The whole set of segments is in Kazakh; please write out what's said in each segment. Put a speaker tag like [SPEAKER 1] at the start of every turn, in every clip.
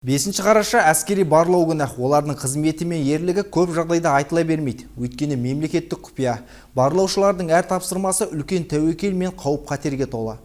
[SPEAKER 1] 5 қараша әскери барлау күні. Олардың қызметі мен ерлігі көп жағдайда айтыла бермейді. Өйткені мемлекеттік құпия. Барлаушылардың әр тапсырмасы үлкен тәуекел мен қауіп қатерге толы.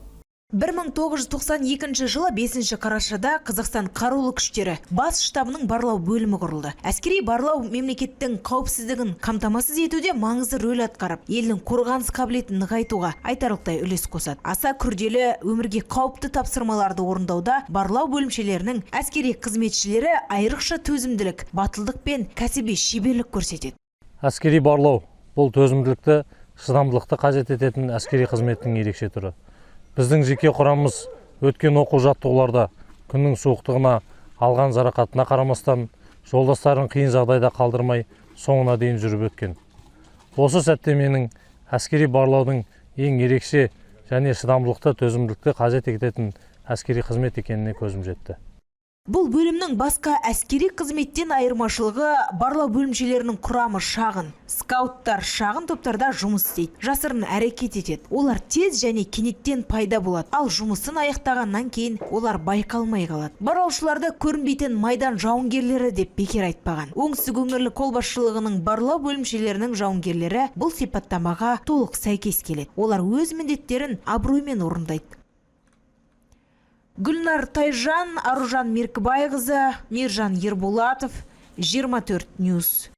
[SPEAKER 2] 1992 жылы 5 қарашада Қазақстан қарулы күштері бас штабының барлау бөлімі құрылды. Әскери барлау мемлекеттің қауіпсіздігін қамтамасыз етуде маңызды рөл атқарып, елдің қорғаныс қабілетін нығайтуға айтарлықтай үлес қосады. Аса күрделі өмірге қауіпті тапсырмаларды орындауда барлау бөлімшелерінің әскери қызметшілері айрықша төзімділік, батылдық пен кәсіби шеберлік көрсетеді.
[SPEAKER 3] Әскери барлау бұл төзімділікті, шыдамдылықты қажет ететін әскери қызметтің ерекше түрі. Біздің жеке құрамымыз өткен оқу жаттығуларда күннің суықтығына, алған жарақатына қарамастан, жолдастарын қиын жағдайда қалдырмай, соңына дейін жүріп өткен. Осы сәтте менің әскери барлаудың ең ерекше және шыдамдылықты, төзімділікті қажет ететін әскери қызмет екеніне көзім жетті.
[SPEAKER 2] Бұл бөлімнің басқа әскери қызметтен айырмашылығы барлау бөлімшелерінің құрамы шағын. Скауттар шағын топтарда жұмыс істейді, жасырын әрекет етеді. Олар тез және кенеттен пайда болады, ал жұмысын аяқтағаннан кейін олар байқалмай қалады. Барлаушыларды көрінбейтін майдан жауынгерлері деп бекер айтпаған. Оңтүстік өңірлік қолбасшылығының барлау бөлімшелерінің жауынгерлері бұл сипаттамаға толық сәйкес келеді. Олар өз міндеттерін абыроймен орындайды. Гүлнар Тайжан, Аружан Меркібайқызы, Мержан Ерболатов, 24 Ньюс.